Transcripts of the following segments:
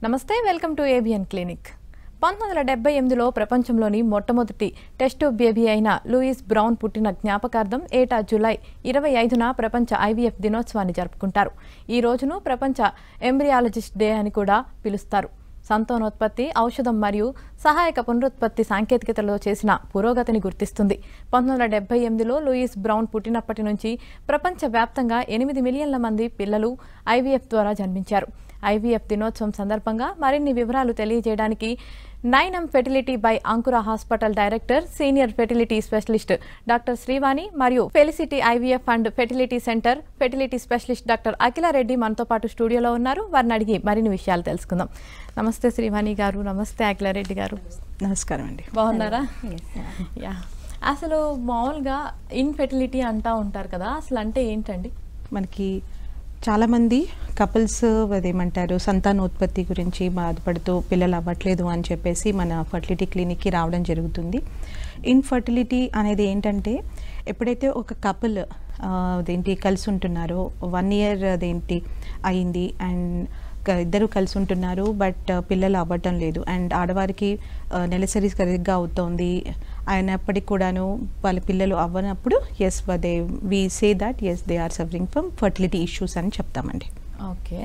నమస్తే, welcome to ABN clinic. 1978లో ప్రపంచంలోని మొట్టమొదటి టెస్ట్ బేబీ అయిన లూయిస్ బ్రౌన్ పుట్టిన జ్ఞాపకార్థం ఏటా జూలై 25న ప్రపంచ ఐవీఎఫ్ దినోత్సవాన్ని జరుపుకుంటారు. ఈ రోజును ప్రపంచ ఎంబ్రియాలజిస్ట్ డే అని కూడా పిలుస్తారు. సంతానోత్పత్తి, ఔషధం మరియు సహాయక పునరుత్పత్తి సాంకేతికతలో చేసిన పురోగతిని గుర్తిస్తుంది. 1978లో లూయిస్ బ్రౌన్ పుట్టినప్పటి నుంచి ప్రపంచవ్యాప్తంగా 8 మిలియన్ల మంది పిల్లలు ఐవీఎఫ్ ద్వారా జన్మించారు. ఐవీఎఫ్ దినోత్సవం సందర్భంగా మరిన్ని వివరాలు తెలియజేయడానికి 9M fertility by Ankura hospital director, senior fertility specialist doctor Srivani మరియు Felicity IVF and fertility centre fertility specialist doctor Akhila Reddy మనతో పాటు స్టూడియోలో ఉన్నారు. వారిని అడిగి మరిన్ని విషయాలు తెలుసుకుందాం. నమస్తే శ్రీవాణి గారు. నమస్తే అఖిలారెడ్డి గారు. నమస్కారం అండి. బాగున్నారా? యా. అసలు మామూలుగా ఇన్ఫెర్టిలిటీ అంటూ ఉంటారు కదా, అసలు అంటే ఏంటండి? మనకి చాలామంది కపుల్స్ అదేమంటారు సంతానోత్పత్తి గురించి బాధపడుతూ పిల్లలు అవ్వట్లేదు అని చెప్పేసి మన ఫర్టిలిటీ క్లినిక్కి రావడం జరుగుతుంది. ఇన్ఫర్టిలిటీ అనేది ఏంటంటే ఎప్పుడైతే ఒక కపుల్ అదేంటి కలిసి ఉంటున్నారో 1 year అదేంటి అయింది అండ్ ఇద్దరు కలిసి ఉంటున్నారు, బట్ పిల్లలు అవ్వటం లేదు అండ్ ఆడవారికి నెలసరి సరిగ్గా అవుతోంది అయినప్పటికీ కూడాను వాళ్ళ పిల్లలు అవ్వనప్పుడు we say that they are suffering from fertility issues అని చెప్తామండి. ఓకే.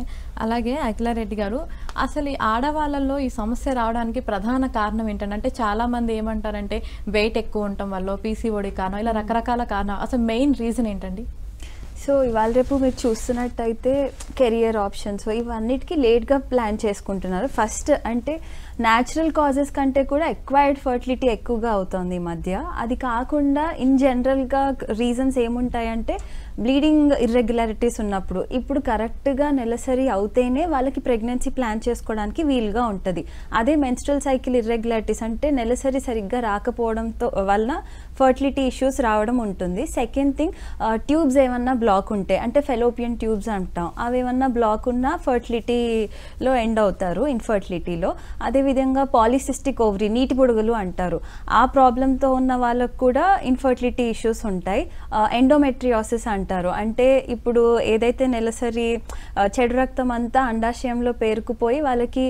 అలాగే అఖిలారెడ్డి గారు, అసలు ఈ ఆడవాళ్ళల్లో ఈ సమస్య రావడానికి ప్రధాన కారణం ఏంటంటే చాలామంది ఏమంటారంటే వెయిట్ ఎక్కువ ఉండటం వల్ల, పీసీఓడి కారణం, ఇలా రకరకాల కారణం. అసలు మెయిన్ రీజన్ ఏంటండి? సో ఇవాళ రేపు మీరు చూస్తున్నట్టయితే కెరియర్ ఆప్షన్స్ ఇవన్నిటికీ లేట్గా ప్లాన్ చేసుకుంటున్నారు. ఫస్ట్ అంటే న్యాచురల్ కాజెస్ కంటే కూడా ఎక్వైర్డ్ ఫర్టిలిటీ ఎక్కువగా అవుతుంది ఈ మధ్య. అది కాకుండా ఇన్ జనరల్గా రీజన్స్ ఏముంటాయంటే బ్లీడింగ్ ఇర్రెగ్యులారిటీస్ ఉన్నప్పుడు, ఇప్పుడు కరెక్ట్గా నెలసరి అవుతేనే వాళ్ళకి ప్రెగ్నెన్సీ ప్లాన్ చేసుకోవడానికి వీలుగా ఉంటుంది. అదే మెన్స్ట్రల్ సైకిల్ ఇర్రెగ్యులారిటీస్ అంటే నెలసరి సరిగ్గా రాకపోవడంతో వలన ఫర్టిలిటీ ఇష్యూస్ రావడం ఉంటుంది. సెకండ్ థింగ్, ట్యూబ్స్ ఏమన్నా బ్లాక్ ఉంటే అంటే ఫెలోపియన్ ట్యూబ్స్ అంటాం, అవి ఏమన్నా బ్లాక్ ఉన్నా ఫర్టిలిటీలో ఎండ్ అవుతారు, ఇన్ఫర్టిలిటీలో. అదేవిధంగా పాలిసిస్టిక్ ఓవరీ, నీటి పొడుగులు అంటారు, ఆ ప్రాబ్లంతో ఉన్న వాళ్ళకు కూడా ఇన్ఫర్టిలిటీ ఇష్యూస్ ఉంటాయి. ఎండోమెట్రియాసిస్ అంటారు, అంటే ఇప్పుడు ఏదైతే నెలసరి చెడు రక్తం అంతా అండాశయంలో పేరుకుపోయి వాళ్ళకి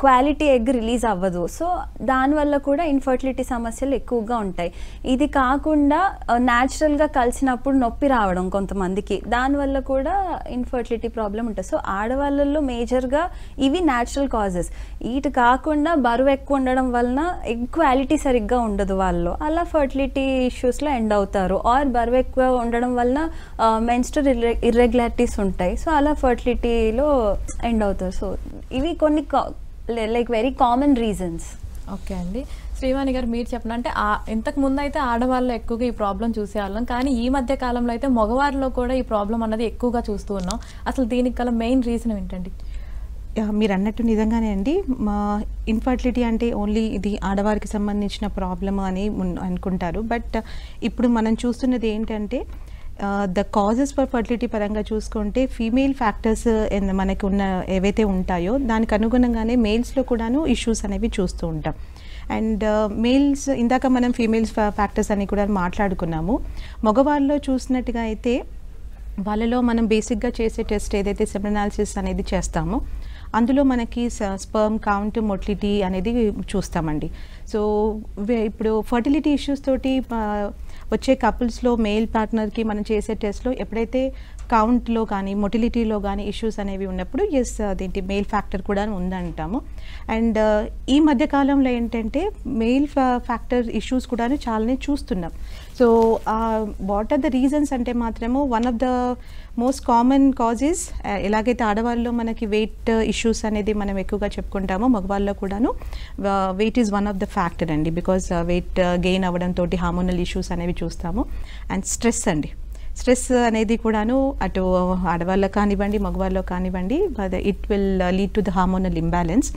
క్వాలిటీ ఎగ్ రిలీజ్ అవ్వదు. సో దానివల్ల కూడా ఇన్ఫర్టిలిటీ సమస్యలు ఎక్కువగా ఉంటాయి. ఇది కాకుండా న్యాచురల్గా కలిసినప్పుడు నొప్పి రావడం కొంతమందికి, దానివల్ల కూడా ఇన్ఫర్టిలిటీ ప్రాబ్లం ఉంటుంది. సో ఆడవాళ్ళల్లో మేజర్గా ఇవి న్యాచురల్ కాజెస్. వీటి కాకుండా బరువు ఎక్కువ ఉండడం వలన ఎగ్ క్వాలిటీ సరిగ్గా ఉండదు వాళ్ళు, అలా ఫర్టిలిటీ ఇష్యూస్లో ఎండ్ అవుతారు. ఆర్ బరువు ఎక్కువ ఉండడం వలన మెన్స్ట్రల్ ఇర్రెగ్యులారిటీస్ ఉంటాయి, సో అలా ఫర్టిలిటీలో ఎండ్ అవుతారు. సో ఇవి కొన్ని like very common reasons. Okay అండి. శ్రీవాణి గారు, మీరు చెప్పండి. అంటే ఇంతకు ముందు అయితే ఆడవాళ్ళు ఎక్కువగా ఈ ప్రాబ్లం చూసేవాళ్ళం, కానీ ఈ మధ్య కాలంలో అయితే మగవారిలో కూడా ఈ ప్రాబ్లం అన్నది ఎక్కువగా చూస్తూ ఉన్నాం. అసలు దీనికి గల మెయిన్ రీజన్ ఏంటండి? మీరు అన్నట్టు నిజంగానే అండి, మా ఇన్ఫర్టిలిటీ అంటే ఓన్లీ ఇది ఆడవారికి సంబంధించిన ప్రాబ్లమ్ అని అనుకుంటారు, బట్ ఇప్పుడు మనం చూస్తున్నది ఏంటంటే ద కాజెస్ ఫర్ ఫర్టిలిటీ పరంగా చూసుకుంటే ఫీమేల్ ఫ్యాక్టర్స్ మనకు ఉన్న ఏవైతే ఉంటాయో దానికి అనుగుణంగానే మేల్స్లో కూడాను ఇష్యూస్ అనేవి చూస్తూ ఉంటాం. అండ్ మేల్స్, ఇందాక మనం ఫీమేల్స్ ఫ్యాక్టర్స్ అని కూడా మాట్లాడుకున్నాము. మగవాళ్ళలో చూసినట్టుగా అయితే వాళ్ళలో మనం బేసిక్గా చేసే టెస్ట్ ఏదైతే సెమినాలిసిస్ అనేది చేస్తామో అందులో మనకి స్పర్మ్ కౌంట్, మొటిలిటీ అనేది చూస్తామండి. సో ఇప్పుడు ఫర్టిలిటీ ఇష్యూస్ తోటి వచ్చే కపుల్స్లో మేల్ పార్ట్నర్కి మనం చేసే టెస్ట్లో ఎప్పుడైతే కౌంట్లో కానీ మొటిలిటీలో కానీ ఇష్యూస్ అనేవి ఉన్నప్పుడు అదేంటి మెయిల్ ఫ్యాక్టర్ కూడా ఉందంటాము. అండ్ ఈ మధ్యకాలంలో ఏంటంటే మెయిల్ ఫ్యాక్టర్ ఇష్యూస్ కూడా చాలానే చూస్తున్నాం. So what are the reasons అంటే మాత్రము one of the most common causes, ఎలాగైతే ఆడవాళ్ళలో మనకి వెయిట్ ఇష్యూస్ అనేది మనం ఎక్కువగా చెప్పుకుంటామో మగవాళ్ళలో కూడాను weight is one of the factor అండి. బికాజ్ వెయిట్ గెయిన్ అవ్వడంతో హార్మోనల్ ఇష్యూస్ అనేవి చూస్తాము. అండ్ స్ట్రెస్ అండి, స్ట్రెస్ అనేది కూడాను అటు ఆడవాళ్ళకు కానివ్వండి మగవాళ్ళలో కానివ్వండి it will lead to the hormonal imbalance.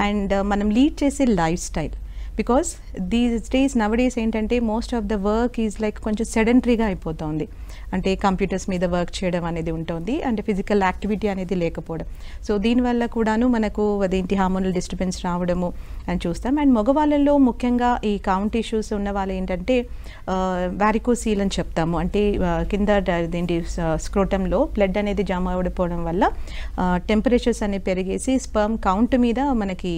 And మనం లీడ్ చేసే life style, because these days now days ఏంటంటే most of the work is like కొంచెం సెడెంటరీగా అయిపోతుంది. అంటే కంప్యూటర్స్ మీద వర్క్ చేయడం అనేది ఉంటుంది, అంటే ఫిజికల్ యాక్టివిటీ అనేది లేకపోవడం. సో దీనివల్ల కూడాను మనకు అదేంటి హార్మోనల్ డిస్టర్బెన్స్ రావడము అని చూస్తాం. అండ్ మగవాళ్ళలో ముఖ్యంగా ఈ కౌంట్ ఇష్యూస్ ఉన్న వాళ్ళు ఏంటంటే వారికోసీల్ అని చెప్తాము, అంటే కింద అదేంటి స్క్రోటంలో బ్లడ్ అనేది జమ అవడిపోవడం వల్ల టెంపరేచర్స్ అనేవి పెరిగేసి స్పర్మ్ కౌంట్ మీద మనకి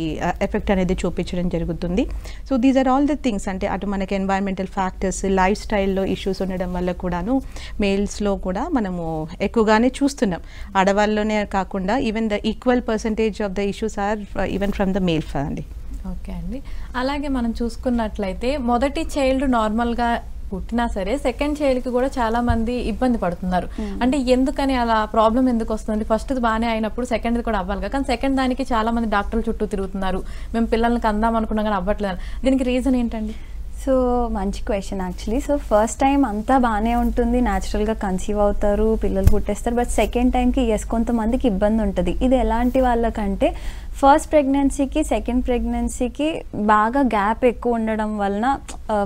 ఎఫెక్ట్ అనేది చూపించడం జరుగుతుంది. So these are all the things, అంటే అటు మనకి ఎన్వైరన్మెంటల్ ఫ్యాక్టర్స్, లైఫ్ స్టైల్లో ఇష్యూస్ ఉండడం వల్ల కూడాను మేల్స్లో కూడా మనము ఎక్కువగానే చూస్తున్నాం. ఆడవాళ్ళలోనే కాకుండా even the equal percentage of the issues are even from the male అండి. ఓకే అండి. అలాగే మనం చూసుకున్నట్లయితే మొదటి చైల్డ్ నార్మల్గా పుట్టినా సరే సెకండ్ చైల్డ్కి కూడా చాలా మంది ఇబ్బంది పడుతున్నారు. అంటే ఎందుకని అలా ప్రాబ్లం ఎందుకు వస్తుంది? ఫస్ట్ బాగానే అయినప్పుడు సెకండ్ కూడా అవ్వాలి, కానీ సెకండ్ దానికి చాలా మంది డాక్టర్లు చుట్టూ తిరుగుతున్నారు, మేము పిల్లల్ని కందాం అనుకున్నాం కానీ అవ్వట్లేదు. దీనికి రీజన్ ఏంటండి? సో మంచి question actually. So first time అంతా బాగానే ఉంటుంది, న్యాచురల్గా కన్సీవ్ అవుతారు, పిల్లలు పుట్టేస్తారు. బట్ సెకండ్ టైంకి కొంతమందికి ఇబ్బంది ఉంటుంది. ఇది ఎలాంటి వాళ్ళకంటే ఫస్ట్ ప్రెగ్నెన్సీకి సెకండ్ ప్రెగ్నెన్సీకి బాగా గ్యాప్ ఎక్కువ ఉండడం వలన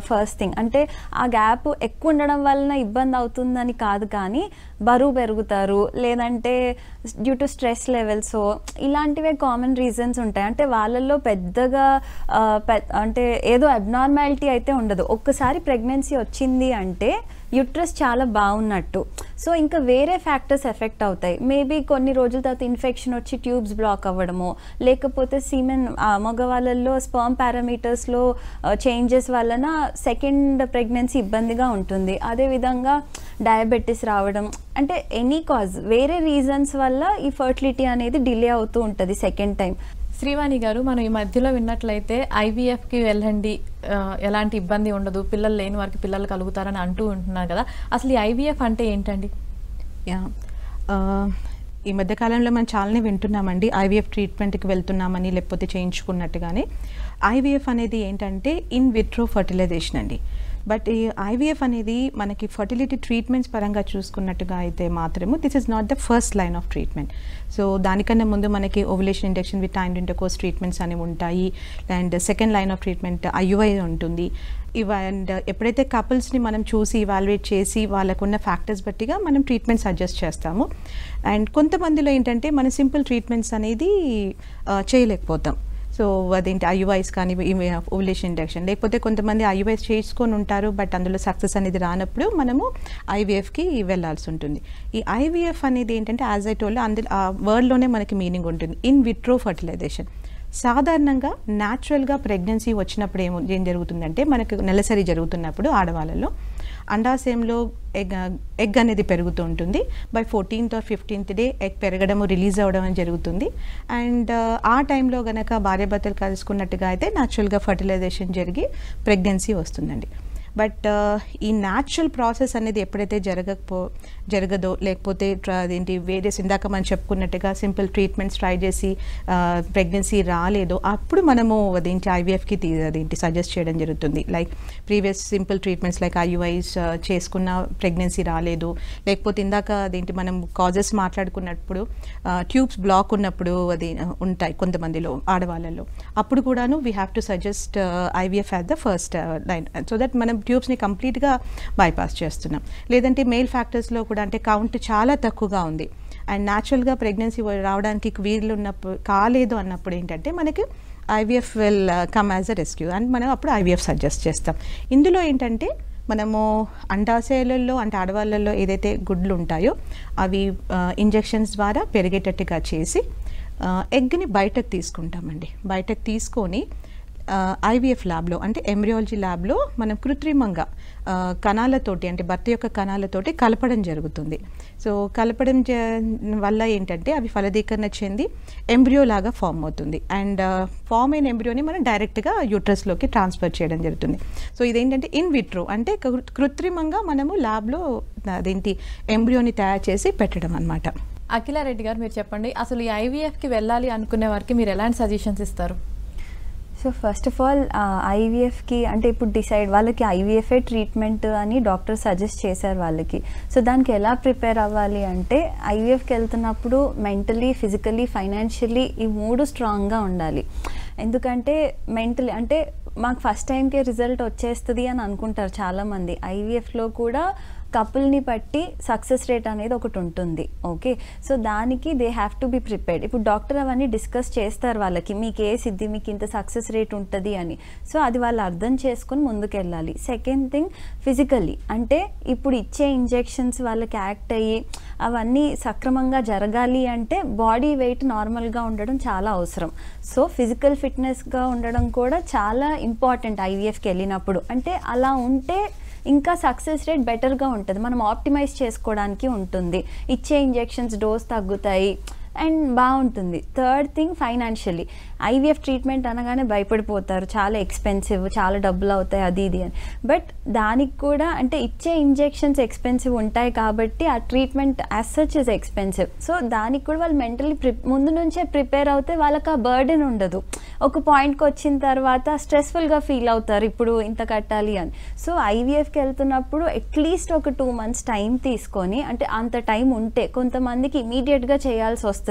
ఫస్ట్ థింగ్, అంటే ఆ గ్యాప్ ఎక్కువ ఉండడం వలన ఇబ్బంది అవుతుందని కాదు, కానీ బరువు పెరుగుతారు, లేదంటే డ్యూ టు స్ట్రెస్ లెవెల్స్, ఇలాంటివే కామన్ రీజన్స్ ఉంటాయి. అంటే వాళ్ళల్లో పెద్దగా అంటే ఏదో అబ్నార్మాలిటీ అయితే ఉండదు. ఒక్కసారి ప్రెగ్నెన్సీ వచ్చింది అంటే యూట్రస్ చాలా బాగున్నట్టు. సో ఇంకా వేరే ఫ్యాక్టర్స్ ఎఫెక్ట్ అవుతాయి. మేబీ కొన్ని రోజుల తర్వాత ఇన్ఫెక్షన్ వచ్చి ట్యూబ్స్ బ్లాక్ అవ్వడము, లేకపోతే సీమెన్ మగవాళ్ళల్లో స్పర్మ్ పారామీటర్స్లో చేంజెస్ వలన సెకండ్ ప్రెగ్నెన్సీ ఇబ్బందిగా ఉంటుంది. అదేవిధంగా డయాబెటీస్ రావడం, అంటే ఎనీ కాజ్ వేరే రీజన్స్ వల్ల ఈ ఫర్టిలిటీ అనేది డిలే అవుతూ ఉంటుంది సెకండ్ టైం. శ్రీవాణి గారు, మనం ఈ మధ్యలో విన్నట్లయితే ఐవీఎఫ్కి వెళ్ళండి, ఎలాంటి ఇబ్బంది ఉండదు, పిల్లలు లేని వారికి పిల్లలు కలుగుతారని అంటూ ఉంటున్నారు కదా, అసలు ఈ ఐవీఎఫ్ అంటే ఏంటండి? ఈ మధ్యకాలంలో మనం చాలానే వింటున్నామండి, ఐవీఎఫ్ ట్రీట్మెంట్కి వెళ్తున్నామని, లేకపోతే చేయించుకున్నట్టుగానే. ఐవీఎఫ్ అనేది ఏంటంటే ఇన్ విట్రో ఫర్టిలైజేషన్ అండి. బట్ ఈ ఐవీఎఫ్ అనేది మనకి ఫర్టిలిటీ ట్రీట్మెంట్స్ పరంగా చూసుకున్నట్టుగా అయితే మాత్రము this is not the first line of treatment. So దానికన్నా ముందు మనకి ovulation injection with time intercourse treatments అనేవి ఉంటాయి. And second line of treatment IUI ఉంటుంది. అండ్ ఎప్పుడైతే కపుల్స్ని మనం చూసి ఇవాల్యుయేట్ చేసి వాళ్ళకున్న ఫ్యాక్టర్స్ బట్టిగా మనం ట్రీట్మెంట్ సజెస్ట్ చేస్తాము. అండ్ కొంతమందిలో ఏంటంటే మనం సింపుల్ ట్రీట్మెంట్స్ అనేది చేయలేకపోతాం. సో అదేంటి ఐయుఐస్ కానీ ఓవులేషన్ ఇంజెక్షన్, లేకపోతే కొంతమంది ఐయుఐస్ చేసుకొని ఉంటారు బట్ అందులో సక్సెస్ అనేది రానప్పుడు మనము ఐవీఎఫ్కి వెళ్ళాల్సి ఉంటుంది. ఈ ఐవీఎఫ్ అనేది ఏంటంటే యాజ్ ఐ టోల్డ్ అందులో ఆ వర్డ్లోనే మనకి మీనింగ్ ఉంటుంది, ఇన్ విట్రో ఫర్టిలైజేషన్. సాధారణంగా న్యాచురల్గా ప్రెగ్నెన్సీ వచ్చినప్పుడు ఏం జరుగుతుందంటే మనకు నెలసరి జరుగుతున్నప్పుడు ఆడవాళ్ళలో అండాశయంలో ఎగ్ అనేది పెరుగుతూ ఉంటుంది. By 14th or 15th day egg పెరగడము, రిలీజ్ అవ్వడం జరుగుతుంది. అండ్ ఆ టైంలో కనుక భార్యాభర్తలు కలుసుకున్నట్టుగా అయితే న్యాచురల్గా ఫర్టిలైజేషన్ జరిగి ప్రెగ్నెన్సీ వస్తుందండి. బట్ ఈ న్యాచురల్ ప్రాసెస్ అనేది ఎప్పుడైతే జరగదో, లేకపోతే అదేంటి వేరియస్ ఇందాక మనం చెప్పుకున్నట్టుగా సింపుల్ ట్రీట్మెంట్స్ ట్రై చేసి ప్రెగ్నెన్సీ రాలేదో అప్పుడు మనము అదేంటి ఐవీఎఫ్కి అదేంటి సజెస్ట్ చేయడం జరుగుతుంది. Like previous simple treatments like IUIs చేసుకున్న ప్రెగ్నెన్సీ రాలేదు, లేకపోతే ఇందాక అదేంటి మనం కాజెస్ మాట్లాడుకున్నప్పుడు ట్యూబ్స్ బ్లాక్ ఉన్నప్పుడు అది ఉంటాయి కొంతమందిలో ఆడవాళ్ళలో, అప్పుడు కూడాను we have to suggest IVF as the first line, so that మనం ట్యూబ్స్ని కంప్లీట్గా బైపాస్ చేస్తున్నాం. లేదంటే మెయిల్ ఫ్యాక్టర్స్లో కూడా అంటే కౌంట్ చాలా తక్కువగా ఉంది అండ్ న్యాచురల్గా ప్రెగ్నెన్సీ రావడానికి వీలు ఉన్నప్పుడు కాలేదు అన్నప్పుడు ఏంటంటే మనకి IVF will come as a rescue and మనం అప్పుడు ఐవీఎఫ్ సజెస్ట్ చేస్తాం. ఇందులో ఏంటంటే మనము అండాశయాలలో అంటే ఆడవాళ్ళల్లో ఏదైతే గుడ్లు ఉంటాయో అవి ఇంజెక్షన్స్ ద్వారా పెరిగేటట్టుగా చేసి ఎగ్ని బయటకు తీసుకుంటామండి. బయటకు తీసుకొని ఐవీఎఫ్ ల్యాబ్లో అంటే ఎంబ్రియాలజీ ల్యాబ్లో మనం కృత్రిమంగా కణాలతోటి అంటే భర్త యొక్క కణాలతోటి కలపడం జరుగుతుంది. సో కలపడం వల్ల ఏంటంటే అవి ఫలదీకరణ చెంది ఎంబ్రియో లాగా ఫామ్ అవుతుంది అండ్ ఫామ్ అయిన ఎంబ్రియోని మనం డైరెక్ట్గా యూట్రస్లోకి ట్రాన్స్ఫర్ చేయడం జరుగుతుంది. సో ఇదేంటంటే ఇన్ విట్రో అంటే కృత్రిమంగా మనము ల్యాబ్లో అదేంటి ఎంబ్రియోని తయారు చేసి పెట్టడం అన్నమాట. అఖిలారెడ్డి గారు, మీరు చెప్పండి, అసలు ఈ ఐవీఎఫ్కి వెళ్ళాలి అనుకునే వారికి మీరు ఎలాంటి సజెషన్స్ ఇస్తారు? సో ఫస్ట్ ఆఫ్ ఆల్ ఐవీఎఫ్కి అంటే ఇప్పుడు డిసైడ్ వాళ్ళకి ఐవీఎఫ్ఏ ట్రీట్మెంట్ అని డాక్టర్ సజెస్ట్ చేశారు వాళ్ళకి. సో దానికి ఎలా ప్రిపేర్ అవ్వాలి అంటే ఐవీఎఫ్కి వెళ్తున్నప్పుడు మెంటలీ, ఫిజికలీ, ఫైనాన్షియల్లీ ఈ మూడు స్ట్రాంగ్గా ఉండాలి. ఎందుకంటే మెంటలీ అంటే మాకు ఫస్ట్ టైంకే రిజల్ట్ వచ్చేస్తుంది అని అనుకుంటారు చాలామంది. ఐవీఎఫ్లో కూడా కపుల్ని బట్టి సక్సెస్ రేట్ అనేది ఒకటి ఉంటుంది. ఓకే, సో దానికి they have to be prepared. ఇప్పుడు డాక్టర్ అవన్నీ డిస్కస్ చేస్తారు వాళ్ళకి, మీకు ఏ సిద్ధి మీకు ఇంత సక్సెస్ రేట్ ఉంటుంది అని. సో అది వాళ్ళు అర్థం చేసుకొని ముందుకెళ్ళాలి. సెకండ్ థింగ్ ఫిజికల్లీ, అంటే ఇప్పుడు ఇచ్చే ఇంజెక్షన్స్ వాళ్ళకి యాక్ట్ అయ్యి అవన్నీ సక్రమంగా జరగాలి అంటే బాడీ వెయిట్ నార్మల్గా ఉండడం చాలా అవసరం. సో ఫిజికల్ ఫిట్నెస్గా ఉండడం కూడా చాలా ఇంపార్టెంట్ ఐవీఎఫ్కి వెళ్ళినప్పుడు. అంటే అలా ఉంటే ఇంకా సక్సెస్ రేట్ బెటర్గా ఉంటుంది, మనం ఆప్టిమైజ్ చేసుకోవడానికి ఉంటుంది, ఇచ్చే ఇంజెక్షన్స్ డోస్ తగ్గుతాయి అండ్ బాగుంటుంది. Third thing financially, IVF treatment అనగానే భయపడిపోతారు, చాలా ఎక్స్పెన్సివ్, చాలా డబ్బులు అవుతాయి అది ఇది అని. బట్ దానికి కూడా అంటే ఇచ్చే ఇంజెక్షన్స్ ఎక్స్పెన్సివ్ ఉంటాయి కాబట్టి ఆ treatment as such is expensive. So దానికి కూడా వాళ్ళు మెంటలీ ముందు నుంచే ప్రిపేర్ అవుతే వాళ్ళకి ఆ బర్డెన్ ఉండదు. ఒక పాయింట్కి వచ్చిన తర్వాత స్ట్రెస్ఫుల్గా ఫీల్ అవుతారు, ఇప్పుడు ఇంత కట్టాలి అని. సో ఐవీఎఫ్కి వెళ్తున్నప్పుడు అట్లీస్ట్ ఒక 2 months టైం తీసుకొని, అంటే అంత టైం ఉంటే, కొంతమందికి ఇమీడియట్గా చేయాల్సి వస్తుంది.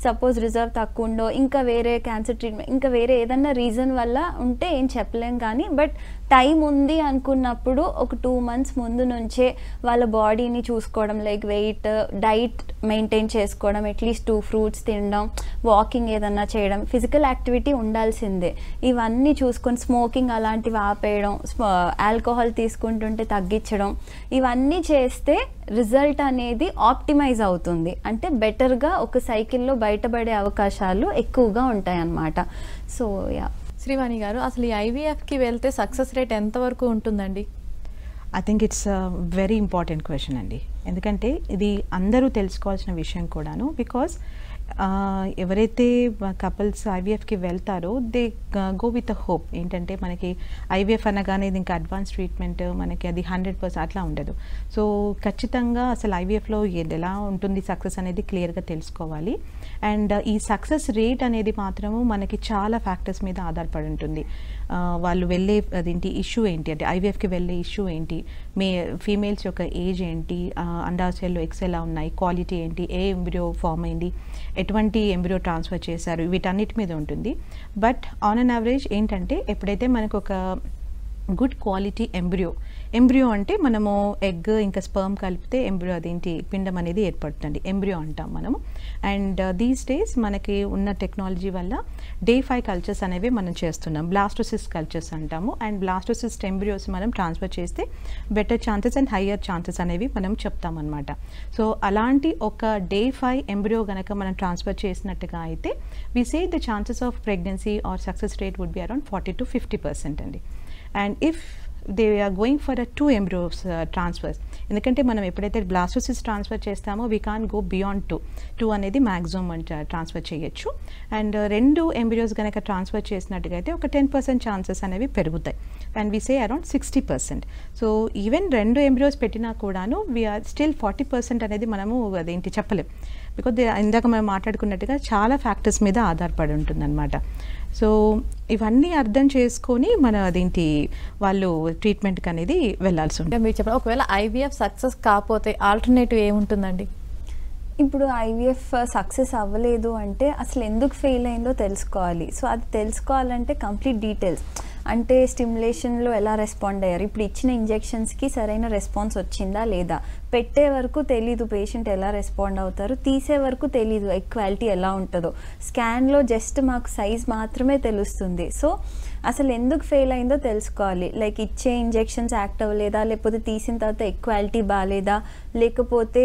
సపోజ్ రిజర్వ్ తక్కువ ఉండో, ఇంకా వేరే క్యాన్సర్ ట్రీట్మెంట్, ఇంకా వేరే ఏదన్నా రీజన్ వల్ల ఉంటే ఏం చెప్పలేం కానీ, బట్ టైం ఉంది అనుకున్నప్పుడు ఒక 2 months ముందు నుంచే వాళ్ళ బాడీని చూసుకోవడం, లైక్ వెయిట్, డైట్ మెయింటైన్ చేసుకోవడం, అట్లీస్ట్ 2 fruits తినడం, వాకింగ్ ఏదన్నా చేయడం, ఫిజికల్ యాక్టివిటీ ఉండాల్సిందే. ఇవన్నీ చూసుకొని స్మోకింగ్ అలాంటివి ఆపేయడం, ఆల్కహాల్ తీసుకుంటుంటే తగ్గించడం, ఇవన్నీ చేస్తే రిజల్ట్ అనేది ఆప్టిమైజ్ అవుతుంది. అంటే బెటర్గా ఒక సైకిల్లో బయటపడే అవకాశాలు ఎక్కువగా ఉంటాయి అన్నమాట. So yeah. శ్రీవాణి గారు, అసలు ఈ ఐవీఎఫ్కి వెళ్తే సక్సెస్ రేట్ ఎంతవరకు ఉంటుందండి? I think it's very important question అండి. ఎందుకంటే ఇది అందరూ తెలుసుకోవాల్సిన విషయం కూడాను. బికాస్ ఎవరైతే కపుల్స్ ఐవీఎఫ్కి వెళ్తారో they go with a hope. ఏంటంటే మనకి ఐవీఎఫ్ అనగానే ఇది ఇంకా అడ్వాన్స్ ట్రీట్మెంట్, మనకి అది 100% అట్లా ఉండదు. సో ఖచ్చితంగా అసలు ఐవీఎఫ్లో ఎలా ఉంటుంది సక్సెస్ అనేది క్లియర్గా తెలుసుకోవాలి. అండ్ ఈ సక్సెస్ రేట్ అనేది మాత్రము మనకి చాలా ఫ్యాక్టర్స్ మీద ఆధారపడి ఉంటుంది. వాళ్ళు వెళ్ళే అదేంటి ఇష్యూ ఏంటి, అంటే ఐవీఎఫ్కి వెళ్ళే ఇష్యూ ఏంటి, ఫీమేల్స్ యొక్క ఏజ్ ఏంటి, అండాశయాల్లో ఎగ్స్ ఎలా ఉన్నాయి, క్వాలిటీ ఏంటి, ఏ ఎంబ్రియో ఫామ్ అయింది, ఎటువంటి ఎంబ్రియో ట్రాన్స్ఫర్ చేశారు, వీటన్నిటి మీద ఉంటుంది. బట్ ఆన్ అన్ యావరేజ్ ఏంటంటే ఎప్పుడైతే మనకు ఒక గుడ్ క్వాలిటీ ఎంబ్రియో అంటే మనము ఎగ్ ఇంకా స్పర్మ్ కలిపితే ఎంబ్రియో అదేంటి పిండం అనేది ఏర్పడుతుంది, ఎంబ్రియో అంటాం మనము. అండ్ దీస్ డేస్ మనకి ఉన్న టెక్నాలజీ వల్ల Day 5 కల్చర్స్ అనేవి మనం చేస్తున్నాం, బ్లాస్టోసిస్ట్ కల్చర్స్ అంటాము. అండ్ బ్లాస్టోసిస్ట్ ఎంబ్రియోస్ మనం ట్రాన్స్ఫర్ చేస్తే better chances and higher chances అనేవి మనం చెప్తామన్నమాట. సో అలాంటి ఒక Day 5 ఎంబ్రియో కనుక మనం ట్రాన్స్ఫర్ చేసినట్టుగా అయితే we say the chances of pregnancy are success rate would be around 40 to 50% అండి. And if they are going for 2 embryos transfers, ఎందుకంటే మనం ఎప్పుడైతే బ్లాస్టోసిస్ట్ ట్రాన్స్ఫర్ చేస్తామో వీ కాన్ గో బియాండ్ 2 అనేది మ్యాక్సిమం ట్రాన్స్ఫర్ చేయొచ్చు. అండ్ 2 embryos కనుక transfer చేసినట్టుగా అయితే ఒక 10% ఛాన్సెస్ అనేవి పెరుగుతాయి. And we say around 60%. So even 2 embryos పెట్టినా కూడాను వీఆర్ స్టిల్ 40% అనేది మనము అదేంటి చెప్పలేం. బికాజ్ ఇందాక మనం మాట్లాడుకున్నట్టుగా చాలా ఫ్యాక్టర్స్ మీద ఆధారపడి ఉంటుందన్నమాట. సో ఇవన్నీ అర్థం చేసుకొని మన అదేంటి వాళ్ళు ట్రీట్మెంట్కి అనేది వెళ్ళాల్సి ఉంటుంది. మీరు చెప్పండి, ఒకవేళ ఐవీఎఫ్ సక్సెస్ కాకపోతే ఆల్టర్నేటివ్ ఏముంటుందండి? ఇప్పుడు ఐవీఎఫ్ సక్సెస్ అవ్వలేదు అంటే అసలు ఎందుకు ఫెయిల్ అయిందో తెలుసుకోవాలి. సో అది తెలుసుకోవాలంటే కంప్లీట్ డీటెయిల్స్, అంటే స్టిమ్యులేషన్లో ఎలా రెస్పాండ్ అయ్యారు, ఇప్పుడు ఇచ్చిన ఇంజెక్షన్స్కి సరైన రెస్పాన్స్ వచ్చిందా లేదా, పెట్టే వరకు తెలీదు పేషెంట్ ఎలా రెస్పాండ్ అవుతారు, తీసే వరకు తెలీదు ఎగ్ క్వాలిటీ ఎలా ఉంటుందో, స్కాన్లో జస్ట్ మాకు సైజ్ మాత్రమే తెలుస్తుంది. సో అసలు ఎందుకు ఫెయిల్ అయిందో తెలుసుకోవాలి. లైక్ ఇచ్చే ఇంజెక్షన్స్ యాక్ట్ అవ్వలేదా, లేకపోతే తీసిన తర్వాత ఎగ్ క్వాలిటీ బాగాలేదా, లేకపోతే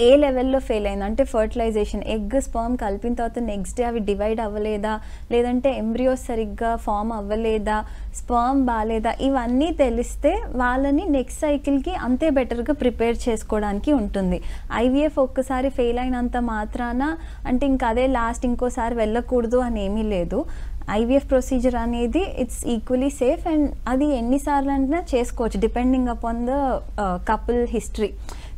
ఏ లెవెల్లో ఫెయిల్ అయింది, అంటే ఫర్టిలైజేషన్ ఎగ్ స్పర్మ్ కలిపిన తర్వాత నెక్స్ట్ డే అవి డివైడ్ అవ్వలేదా, లేదంటే ఎంబ్రియోస్ సరిగ్గా ఫామ్ అవ్వలేదా, స్పర్మ్ బాగాలేదా, ఇవన్నీ తెలిస్తే వాళ్ళని నెక్స్ట్ సైకిల్కి అంతే బెటర్గా ప్రిపేర్ చేసుకోవడానికి ఉంటుంది. ఐవీఎఫ్ ఒక్కసారి ఫెయిల్ అయినంత మాత్రాన అంటే ఇంకా అదే లాస్ట్, ఇంకోసారి వెళ్ళకూడదు అని ఏమీ లేదు. ఐవీఎఫ్ ప్రొసీజర్ అనేది ఇట్స్ ఈక్వలీ సేఫ్ అండ్ అది ఎన్నిసార్లు అయినా చేసుకోవచ్చు depending upon the couple history.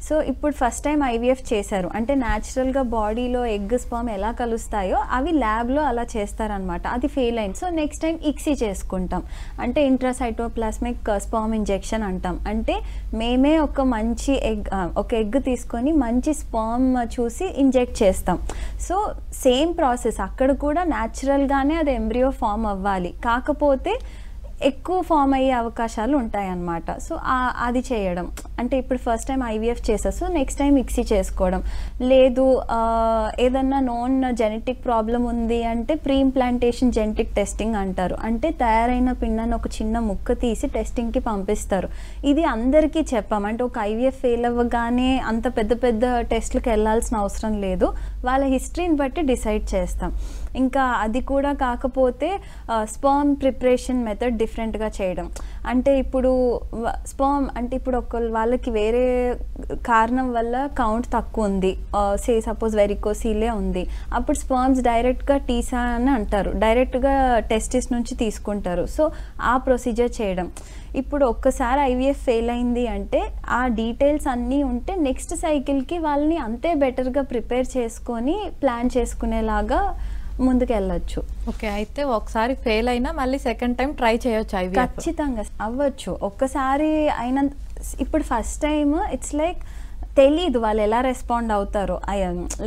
So ఇప్పుడు ఫస్ట్ టైం ఐవీఎఫ్ చేశారు అంటే న్యాచురల్గా బాడీలో ఎగ్ స్పర్మ్ ఎలా కలుస్తాయో అవి ల్యాబ్లో అలా చేస్తారనమాట, అది ఫెయిల్ అయింది. సో నెక్స్ట్ టైం ఇక్సీ చేసుకుంటాం, అంటే ఇంట్రాసైటోప్లాస్మిక్ స్పర్మ్ ఇంజెక్షన్ అంటాం. అంటే మేమే ఒక మంచి ఎగ్ తీసుకొని మంచి స్పర్మ్ చూసి ఇంజెక్ట్ చేస్తాం. సో సేమ్ ప్రాసెస్ అక్కడ కూడా న్యాచురల్గానే అది ఎంబ్రియో ఫామ్ అవ్వాలి, కాకపోతే ఎక్కువ ఫామ్ అయ్యే అవకాశాలు ఉంటాయి అన్నమాట. సో అది చేయడం అంటే ఇప్పుడు ఫస్ట్ టైం ఐవీఎఫ్ చేసేసి నెక్స్ట్ టైం మిక్సీ చేసుకోవడం, లేదు ఏదన్నా నాన్ జెనెటిక్ ప్రాబ్లం ఉంది అంటే ప్రీ ఇంప్లాంటేషన్ జెనెటిక్ టెస్టింగ్ అంటారు. అంటే తయారైన పిండాన్ని ఒక చిన్న ముక్క తీసి టెస్టింగ్కి పంపిస్తారు. ఇది అందరికీ చెప్పాం, అంటే ఒక ఐవీఎఫ్ ఫెయిల్ అవ్వగానే అంత పెద్ద పెద్ద టెస్ట్లకు వెళ్ళాల్సిన అవసరం లేదు, వాళ్ళ హిస్టరీని బట్టి డిసైడ్ చేస్తాం. ఇంకా అది కూడా కాకపోతే స్పర్మ్ ప్రిపరేషన్ మెథడ్ డిఫరెంట్గా చేయడం. అంటే ఇప్పుడు స్పర్మ్ అంటే ఇప్పుడు వాళ్ళకి వేరే కారణం వల్ల కౌంట్ తక్కువ ఉంది, సపోజ్ వెరికోసీలే ఉంది, అప్పుడు స్పర్మ్స్ డైరెక్ట్గా టీసా అని అంటారు, డైరెక్ట్గా టెస్టిస్ నుంచి తీసుకుంటారు. సో ఆ ప్రొసీజర్ చేయడం. ఇప్పుడు ఒక్కసారి ఐవీఎఫ్ ఫెయిల్ అయింది అంటే ఆ డీటెయిల్స్ అన్నీ ఉంటే నెక్స్ట్ సైకిల్కి వాళ్ళని అంతే బెటర్గా ప్రిపేర్ చేసుకొని ప్లాన్ చేసుకునేలాగా ముందుకు వెళ్ళొచ్చు. ఓకే, అయితే ఒకసారి ఫెయిల్ అయినా మళ్ళీ సెకండ్ టైం ట్రై చేయొచ్చు ఐవీఎఫ్? ఖచ్చితంగా అవ్వచ్చు. ఒక్కసారి అయినా ఇప్పుడు ఫస్ట్ టైం ఇట్స్ లైక్ తెలీదు వాళ్ళు ఎలా రెస్పాండ్ అవుతారో.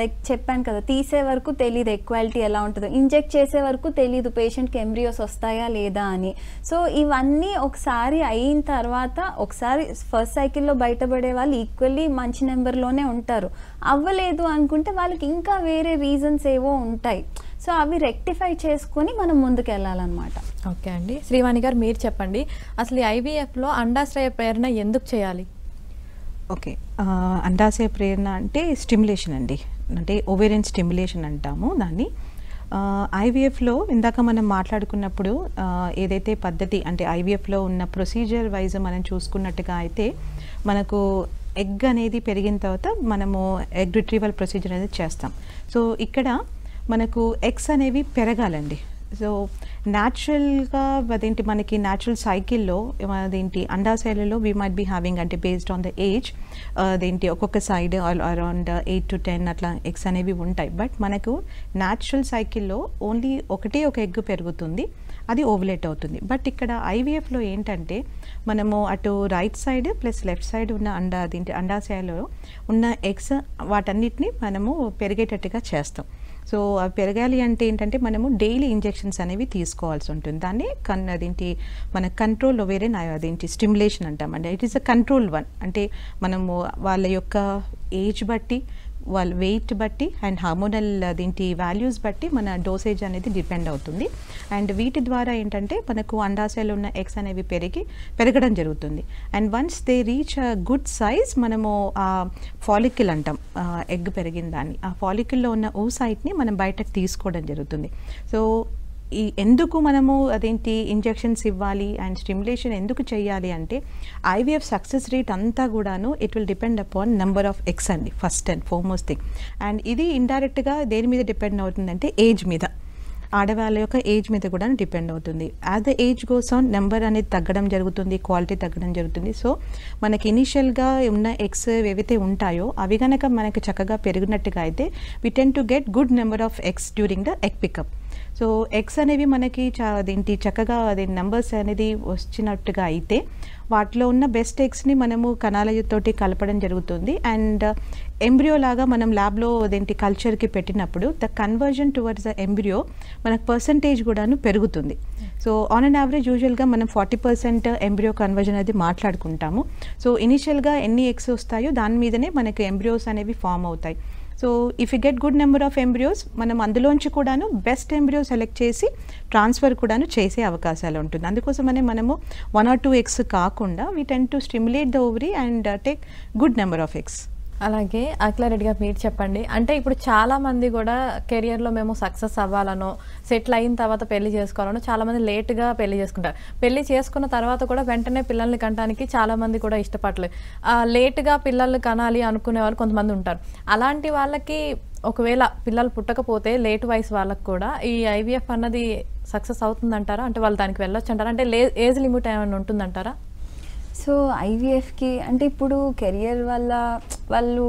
లైక్ చెప్పాను కదా, తీసే వరకు తెలీదు ఈక్వాలిటీ ఎలా ఉంటుందో, ఇంజెక్ట్ చేసే వరకు తెలీదు పేషెంట్కి ఎంబ్రియోస్ వస్తాయా లేదా అని. సో ఇవన్నీ ఒకసారి అయిన తర్వాత ఒకసారి ఫస్ట్ సైకిల్లో బయటపడే వాళ్ళు ఈక్వల్లీ మంచి నెంబర్లోనే ఉంటారు. అవ్వలేదు అనుకుంటే వాళ్ళకి ఇంకా వేరే రీజన్స్ ఏవో ఉంటాయి. సో అవి రెక్టిఫై చేసుకొని మనం ముందుకు వెళ్ళాలన్నమాట. ఓకే అండి, శ్రీవాణి గారు మీరు చెప్పండి, అసలు ఈ ఐవీఎఫ్లో అండాశయ ప్రేరణ ఎందుకు చేయాలి? ఓకే, అండాశయ ప్రేరణ అంటే స్టిమ్యులేషన్ అండి, అంటే ఓవేరియన్ స్టిమ్యులేషన్ అంటాము దాన్ని. ఐవీఎఫ్లో ఇందాక మనం మాట్లాడుకున్నప్పుడు ఏదైతే పద్ధతి అంటే ఐవీఎఫ్లో ఉన్న ప్రొసీజర్ వైజ్ మనం చూసుకున్నట్టుగా అయితే మనకు ఎగ్ అనేది పెరిగిన తర్వాత మనము ఎగ్ రిట్రీవల్ ప్రొసీజర్ అనేది చేస్తాం. సో ఇక్కడ మనకు ఎగ్స్ అనేవి పెరగాలండి. సో న్యాచురల్గా అదేంటి మనకి న్యాచురల్ సైకిల్లో అదేంటి అండాశయాలలో వీ మైట్ బీ హ్యావింగ్ అంటే బేస్డ్ ఆన్ ద ఏజ్ అదేంటి ఒక్కొక్క సైడ్ అరౌండ్ 8 to 10 అట్లా ఎగ్స్ అనేవి ఉంటాయి. బట్ మనకు న్యాచురల్ సైకిల్లో ఓన్లీ ఒకటే ఒక ఎగ్ పెరుగుతుంది, అది ఓవులేట్ అవుతుంది. బట్ ఇక్కడ ఐవీఎఫ్లో ఏంటంటే మనము అటు right side plus left side ఉన్న అండాశయాలలో ఉన్న ఎగ్స్ వాటన్నిటిని మనము పెరిగేటట్టుగా చేస్తాం. సో అవి పెరగాలి అంటే ఏంటంటే మనము డైలీ ఇంజెక్షన్స్ అనేవి తీసుకోవాల్సి ఉంటుంది. దాన్ని అదేంటి మన కంట్రోల్ ఓవేరియన్ అదేంటి స్టిమ్యులేషన్ అంటామండి. It is a control one. అంటే మనము వాళ్ళ యొక్క ఏజ్ బట్టి, వాళ్ళ వెయిట్ బట్టి అండ్ హార్మోనల్ అదేంటి వాల్యూస్ బట్టి మన డోసేజ్ అనేది డిపెండ్ అవుతుంది. అండ్ వీటి ద్వారా ఏంటంటే మనకు అండాశయాలు ఉన్న ఎగ్స్ అనేవి పెరగడం జరుగుతుంది. And once they reach a good size మనము ఆ ఫాలికిల్ అంటాం, ఎగ్ పెరిగిన దాన్ని, ఆ ఫాలికిల్లో ఉన్న ఓసైట్ని మనం బయటకు తీసుకోవడం జరుగుతుంది. సో ఎందుకు మనము అదేంటి ఇంజెక్షన్స్ ఇవ్వాలి అండ్ స్టిమ్యులేషన్ ఎందుకు చేయాలి అంటే ఐవీఎఫ్ సక్సెస్ రేట్ అంతా కూడాను it will depend upon number of eggs అండి, first and foremost thing. And ఇది ఇండైరెక్ట్గా దేని మీద డిపెండ్ అవుతుందంటే ఏజ్ మీద, ఆడవాళ్ళ యొక్క ఏజ్ మీద కూడా డిపెండ్ అవుతుంది. As the age goes on number అనేది తగ్గడం జరుగుతుంది, క్వాలిటీ తగ్గడం జరుగుతుంది. సో మనకి ఇనిషియల్గా ఉన్న ఎగ్స్ ఏవైతే ఉంటాయో అవి కనుక మనకి చక్కగా పెరిగినట్టుగా అయితే we tend to get good number of eggs during the egg pickup. So eggs అనేవి మనకి అదేంటి చక్కగా అదే నెంబర్స్ అనేది వచ్చినట్టుగా అయితే వాటిలో ఉన్న బెస్ట్ ఎగ్స్ని మనము కణాలతోటి కలపడం జరుగుతుంది. అండ్ ఎంబ్రియో లాగా మనం ల్యాబ్లో అదేంటి కల్చర్కి పెట్టినప్పుడు the conversion towards the embryo మనకు పర్సంటేజ్ కూడాను పెరుగుతుంది. సో ఆన్ అండ్ యావరేజ్ యూజువల్గా మనం 40% ఎంబ్రియో కన్వర్జన్ అనేది మాట్లాడుకుంటాము. సో ఇనిషియల్గా ఎన్ని ఎగ్స్ వస్తాయో దాని మీదనే మనకి ఎంబ్రియోస్ అనేవి ఫామ్ అవుతాయి. So if you get good number of embryos మనం అందులోంచి కూడాను బెస్ట్ ఎంబ్రియో సెలెక్ట్ చేసి ట్రాన్స్ఫర్ కూడాను చేసే అవకాశాలు ఉంటుంది. అందుకోసమనే మనము 1 or 2 ఎగ్స్ కాకుండా we tend to stimulate the ovary and take good number of eggs. అలాగే అఖిలారెడ్డిగా మీరు చెప్పండి, అంటే ఇప్పుడు చాలామంది కూడా కెరియర్లో మేము సక్సెస్ అవ్వాలనో సెటిల్ అయిన తర్వాత పెళ్లి చేసుకోవాలనో చాలామంది లేట్గా పెళ్లి చేసుకుంటారు. పెళ్లి చేసుకున్న తర్వాత కూడా వెంటనే పిల్లల్ని కనడానికి చాలామంది కూడా ఇష్టపడలేదు. లేట్గా పిల్లల్ని కనాలి అనుకునే వాళ్ళు కొంతమంది ఉంటారు. అలాంటి వాళ్ళకి ఒకవేళ పిల్లలు పుట్టకపోతే లేట్ వయసు వాళ్ళకి కూడా ఈ ఐవీఎఫ్ అన్నది సక్సెస్ అవుతుందంటారా? అంటే వాళ్ళు దానికి వెళ్ళొచ్చు అంటారా? అంటే ఏజ్ లిమిట్ ఏమైనా ఉంటుందంటారా? సో ఐవీఎఫ్కి అంటే ఇప్పుడు కెరియర్ వల్ల వాళ్ళు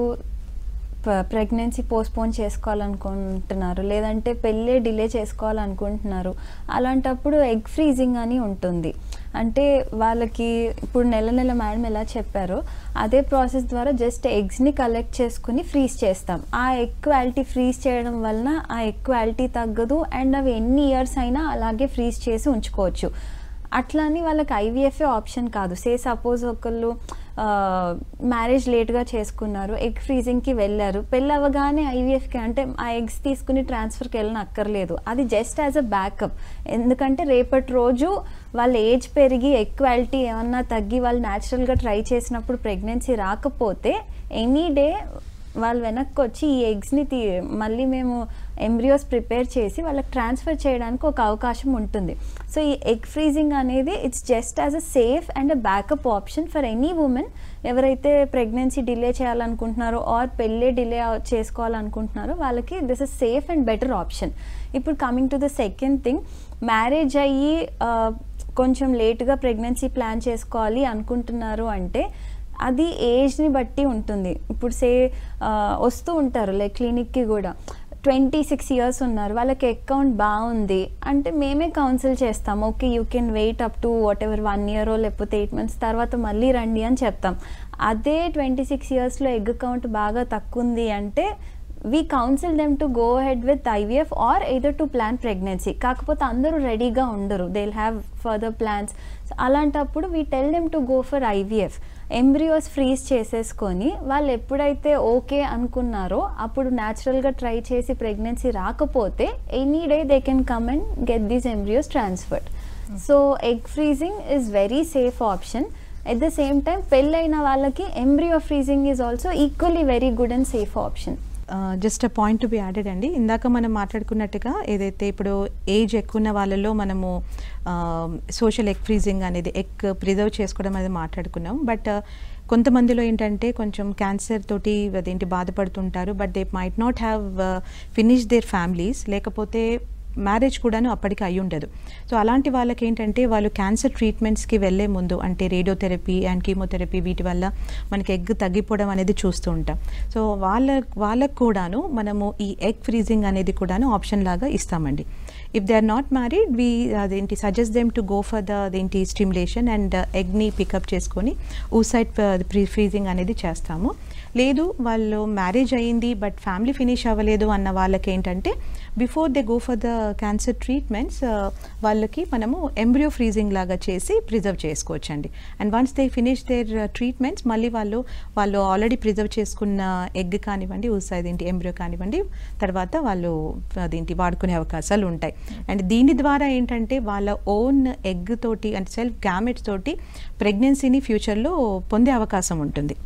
ప్రెగ్నెన్సీ పోస్ట్పోన్ చేసుకోవాలనుకుంటున్నారు, లేదంటే పెళ్ళే డిలే చేసుకోవాలనుకుంటున్నారు. అలాంటప్పుడు ఎగ్ ఫ్రీజింగ్ అని ఉంటుంది. అంటే వాళ్ళకి ఇప్పుడు నెల మేడం ఎలా చెప్పారో అదే ప్రాసెస్ ద్వారా జస్ట్ ఎగ్స్ని కలెక్ట్ చేసుకుని ఫ్రీజ్ చేస్తాం. ఆ ఎగ్ క్వాలిటీ ఫ్రీజ్ చేయడం వలన ఆ ఎగ్ క్వాలిటీ తగ్గదు అండ్ అవి ఎన్ని ఇయర్స్ అయినా అలాగే ఫ్రీజ్ చేసి ఉంచుకోవచ్చు. అట్లా అని వాళ్ళకి ఐవీఎఫ్ఏ ఆప్షన్ కాదు. సపోజ్ ఒకళ్ళు మ్యారేజ్ లేట్గా చేసుకున్నారు, ఎగ్ ఫ్రీజింగ్కి వెళ్ళారు, పెళ్ళి అవ్వగానే ఐవీఎఫ్కి అంటే ఆ ఎగ్స్ తీసుకుని ట్రాన్స్ఫర్కి వెళ్ళనక్కర్లేదు. అది జస్ట్ యాజ్ అ బ్యాకప్. ఎందుకంటే రేపటి రోజు వాళ్ళ ఏజ్ పెరిగి ఎగ్ క్వాలిటీ ఏమన్నా తగ్గి వాళ్ళు న్యాచురల్గా ట్రై చేసినప్పుడు ప్రెగ్నెన్సీ రాకపోతే ఎనీ డే వాళ్ళు వెనక్కి వచ్చి ఈ ఎగ్స్ని మళ్ళీ మేము ఎంబ్రియోస్ ప్రిపేర్ చేసి వాళ్ళకి ట్రాన్స్ఫర్ చేయడానికి ఒక అవకాశం ఉంటుంది. సో ఈ ఎగ్ ఫ్రీజింగ్ అనేది it's just as a safe and a backup option for any women ఎవరైతే ప్రెగ్నెన్సీ డిలే చేయాలనుకుంటున్నారో ఆర్ పెళ్ళే డిలే చేసుకోవాలనుకుంటున్నారో వాళ్ళకి this is safe and better option. ఇప్పుడు coming to the second thing, marriage అయ్యి కొంచెం లేట్గా ప్రెగ్నెన్సీ ప్లాన్ చేసుకోవాలి అనుకుంటున్నారు అంటే అది ఏజ్ని బట్టి ఉంటుంది. ఇప్పుడు వస్తూ ఉంటారు లైక్ క్లినిక్కి కూడా 26 years ఉన్నారు, వాళ్ళకి అకౌంట్ బాగుంది అంటే మేమే కౌన్సిల్ చేస్తాం. Okay you can wait up to whatever 1 year లేకపోతే 8 months తర్వాత మళ్ళీ రండి అని చెప్తాం. అదే 26 yearsలో ఎగ్ కౌంట్ బాగా తక్కువ ఉంది అంటే we counsel them to go ahead with IVF or either to plan pregnancy. కాకపోతే అందరూ రెడీగా ఉండరు, they'll have further plans. అలాంటప్పుడు we tell them to go for IVF. Embryos freeze చేసేసుకొని వాళ్ళు ఎప్పుడైతే ఓకే అనుకున్నారో అప్పుడు న్యాచురల్గా ట్రై చేసి ప్రెగ్నెన్సీ రాకపోతే any day they can come and get these embryos transferred. So egg freezing is very safe option. At the same time పెళ్ళైన వాళ్ళకి embryo freezing is also equally very good and safe option. Just a point to be added అండి, ఇందాక మనం మాట్లాడుకున్నట్టుగా ఏదైతే ఇప్పుడు age ఎక్కువ ఉన్న వాళ్ళలో మనము సోషల్ ఎగ్ ఫ్రీజింగ్ అనేది ఎగ్ ప్రిజర్వ్ చేసుకోవడం అనేది మాట్లాడుకున్నాం. బట్ కొంతమందిలో ఏంటంటే కొంచెం క్యాన్సర్ తోటి అదేంటి బాధపడుతుంటారు, but they might not have finish their families, లేకపోతే మ్యారేజ్ కూడాను అప్పటికి అయి ఉండదు. సో అలాంటి వాళ్ళకి ఏంటంటే వాళ్ళు క్యాన్సర్ ట్రీట్మెంట్స్కి వెళ్ళే ముందు అంటే రేడియోథెరపీ అండ్ కీమోథెరపీ వీటి వల్ల మనకి ఎగ్ తగ్గిపోవడం అనేది చూస్తూ ఉంటాం. సో వాళ్ళకు కూడాను మనము ఈ ఎగ్ ఫ్రీజింగ్ అనేది కూడాను ఆప్షన్ లాగా ఇస్తామండి. If they are not married అదేంటి suggest them to go for అదేంటి స్టిమ్యులేషన్ అండ్ ఎగ్ని పికప్ చేసుకొని ఊసైడ్ ఫ్రీజింగ్ అనేది చేస్తాము. లేదు వాళ్ళు మ్యారేజ్ అయ్యింది బట్ ఫ్యామిలీ ఫినిష్ అవ్వలేదు అన్న వాళ్ళకి ఏంటంటే before they go for the cancer treatments వాళ్ళకి మనము ఎంబ్రియో ఫ్రీజింగ్ లాగా చేసి ప్రిజర్వ్ చేసుకోవచ్చండి. And once they finish their treatments మళ్ళీ వాళ్ళు ఆల్రెడీ ప్రిజర్వ్ చేసుకున్న ఎగ్ కానివ్వండి అదేంటి ఎంబ్రియో కానివ్వండి తర్వాత వాళ్ళు అదేంటి వాడుకునే అవకాశాలు ఉంటాయి. అండ్ దీని ద్వారా ఏంటంటే వాళ్ళ ఓన్ ఎగ్ తోటి అంటే సెల్ఫ్ గ్యామెట్స్ తోటి ప్రెగ్నెన్సీని ఫ్యూచర్లో పొందే అవకాశం ఉంటుంది.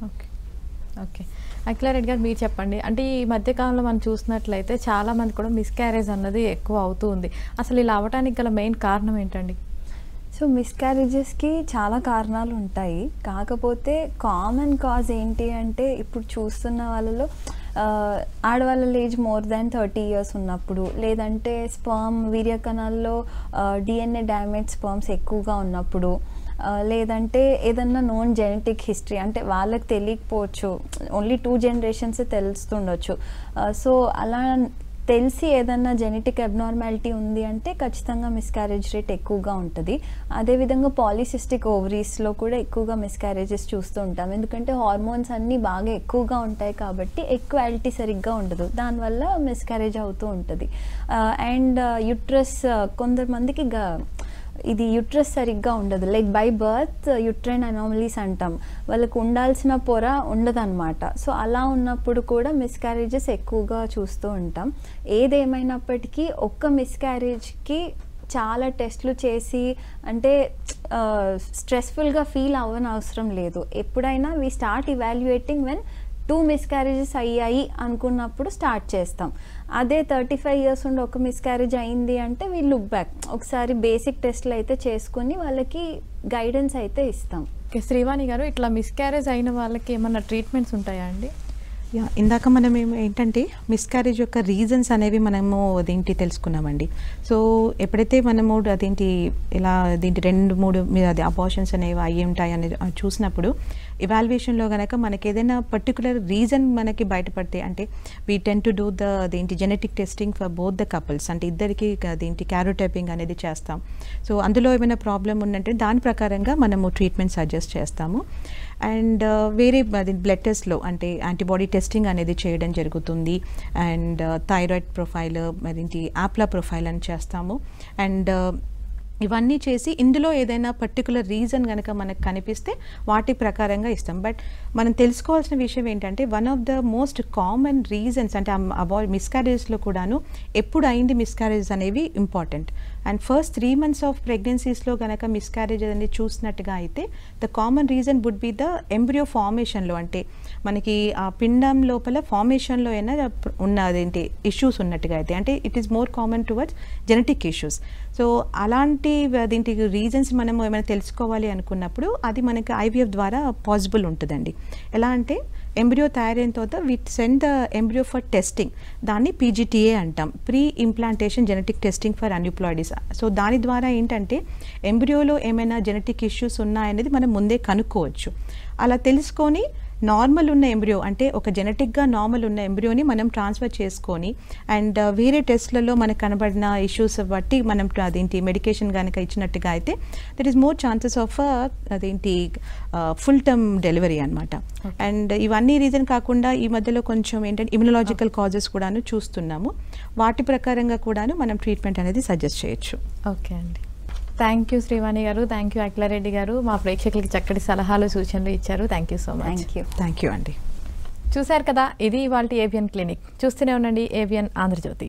ఓకే అఖిలారెడ్డి గారు మీరు చెప్పండి, అంటే ఈ మధ్యకాలంలో మనం చూసినట్లయితే చాలామంది కూడా మిస్క్యారేజ్ అన్నది ఎక్కువ అవుతూ ఉంది. అసలు ఇలా అవ్వడానికి గల మెయిన్ కారణం ఏంటండి? సో మిస్క్యారేజెస్కి చాలా కారణాలు ఉంటాయి, కాకపోతే కామన్ కాజ్ ఏంటి అంటే ఇప్పుడు చూస్తున్న వాళ్ళలో ఆడవాళ్ళ ఏజ్ మోర్ దాన్ 30 years ఉన్నప్పుడు, లేదంటే స్పర్మ్ వీర్యకణాల్లో DNA డ్యామేజ్ స్పర్మ్స్ ఎక్కువగా ఉన్నప్పుడు, లేదంటే ఏదన్నా నోన్ జెనెటిక్ హిస్టరీ అంటే వాళ్ళకి తెలియకపోవచ్చు, ఓన్లీ 2 generations తెలుస్తుండొచ్చు. సో అలా తెలిసి ఏదన్నా జెనెటిక్ అబ్నార్మాలిటీ ఉంది అంటే ఖచ్చితంగా మిస్క్యారేజ్ రేట్ ఎక్కువగా ఉంటుంది. అదేవిధంగా పాలిసిస్టిక్ ఓవరీస్లో కూడా ఎక్కువగా మిస్క్యారేజెస్ చూస్తూ ఉంటాం, ఎందుకంటే హార్మోన్స్ అన్నీ బాగా ఎక్కువగా ఉంటాయి కాబట్టి ఎగ్ క్వాలిటీ సరిగ్గా ఉండదు, దానివల్ల మిస్క్యారేజ్ అవుతూ ఉంటుంది. అండ్ యుట్రస్ కొంతమందికి ఇది యుట్రస్ సరిగ్గా ఉండదు, like by birth uterine anomalies అంటాం, వాళ్ళకు ఉండాల్సిన పొర ఉండదన్నమాట. సో అలా ఉన్నప్పుడు కూడా మిస్క్యారేజెస్ ఎక్కువగా చూస్తూ ఉంటాం. ఏదేమైనప్పటికీ ఒక్క మిస్క్యారేజ్కి చాలా టెస్ట్లు చేసి అంటే స్ట్రెస్ఫుల్గా ఫీల్ అవ్వని అవసరం లేదు. ఎప్పుడైనా we start evaluating when 2 miscarriages అయ్యాయి అనుకున్నప్పుడు స్టార్ట్ చేస్తాం. అదే 35 years ఉండి ఒక మిస్క్యారేజ్ అయింది అంటే వీ లుక్ బ్యాక్, ఒకసారి బేసిక్ టెస్ట్లు అయితే చేసుకుని వాళ్ళకి గైడెన్స్ అయితే ఇస్తాం. ఓకే శ్రీవాణి గారు, ఇట్లా మిస్క్యారేజ్ అయిన వాళ్ళకి ఏమన్నా ట్రీట్మెంట్స్ ఉంటాయా అండి? ఇందాక మనం ఏంటంటే మిస్క్యారేజ్ యొక్క రీజన్స్ అనేవి మనము అదేంటి తెలుసుకున్నామండి. సో ఎప్పుడైతే మనము అదేంటి ఇలా అదేంటి 2-3 అది అబార్షన్స్ అనేవి అయ్యి ఉంటాయి అనేది చూసినప్పుడు ఇవాల్యుయేషన్లో కనుక మనకి ఏదైనా పర్టికులర్ రీజన్ మనకి బయటపడితే అంటే వీ టెన్ టు డూ అదేంటి genetic testing for both the couples, అంటే ఇద్దరికి అదేంటి క్యారోటైపింగ్ అనేది చేస్తాం. సో అందులో ఏమైనా ప్రాబ్లం ఉందంటే దాని ప్రకారంగా మనము ట్రీట్మెంట్ సజెస్ట్ చేస్తాము. అండ్ వేరే బ్లడ్ టెస్ట్లో అంటే యాంటీబాడీ టెస్టింగ్ అనేది చేయడం జరుగుతుంది. అండ్ థైరాయిడ్ ప్రొఫైల్ మరేంటి ఆప్లా ప్రొఫైల్ అని చేస్తాము. అండ్ ఇవన్నీ చేసి ఇందులో ఏదైనా పర్టికులర్ రీజన్ కనుక మనకు కనిపిస్తే వాటి ప్రకారంగా ఇస్తాం. బట్ మనం తెలుసుకోవాల్సిన విషయం ఏంటంటే one of the most common reasons అంటే మిస్క్యారేజ్లో కూడాను ఎప్పుడు అయింది మిస్క్యారేజ్ అనేవి important. And first 3 months of ప్రెగ్నెన్సీస్లో కనుక మిస్క్యారేజ్ అనేది చూసినట్టుగా అయితే the common reason would be the embryo ఫార్మేషన్లో, అంటే మనకి ఆ పిండం లోపల ఫార్మేషన్లో అయినా ఉన్న అదేంటి ఇష్యూస్ ఉన్నట్టుగా అయితే, అంటే it is more common towards genetic issues. So అలాంటి దీంట్లో రీజన్స్ మనం ఏమైనా తెలుసుకోవాలి అనుకున్నప్పుడు అది మనకి IVF ద్వారా పాసిబుల్ ఉంటుందండి. ఎలా అంటే ఎంబ్రియో తయారైన తర్వాత we send the embryo for testing, దాన్ని PGTA అంటాం, pre implantation genetic testing for aneuploidies. So దాని ద్వారా ఏంటంటే ఎంబ్రియోలో ఏమైనా జెనెటిక్ ఇష్యూస్ ఉన్నాయనేది మనం ముందే కనుక్కోవచ్చు. అలా తెలుసుకొని నార్మల్ ఉన్న ఎంబ్రియో అంటే ఒక జెనెటిక్గా నార్మల్ ఉన్న ఎంబ్రియోని మనం ట్రాన్స్ఫర్ చేసుకొని అండ్ వేరే టెస్ట్లలో మనకు కనబడిన ఇష్యూస్ బట్టి మనం అదేంటి మెడికేషన్ కనుక ఇచ్చినట్టుగా అయితే that is more chances of అదేంటి ఫుల్ టర్మ్ డెలివరీ అనమాట. అండ్ ఇవన్నీ రీజన్ కాకుండా ఈ మధ్యలో కొంచెం ఏంటంటే ఇమ్యునలాజికల్ కాజెస్ కూడాను చూస్తున్నాము, వాటి ప్రకారంగా కూడాను మనం ట్రీట్మెంట్ అనేది సజెస్ట్ చేయొచ్చు. ఓకే అండి, థ్యాంక్ యూ శ్రీవాణి గారు, థ్యాంక్ యూ అఖిలారెడ్డి గారు, మా ప్రేక్షకులకి చక్కటి సలహాలు సూచనలు ఇచ్చారు. Thank you so much. Thank you అండి. చూశారు కదా, ఇది ఇవాల్టి AVN క్లినిక్. చూస్తూనే ఉండండి AVN ఆంధ్రజ్యోతి.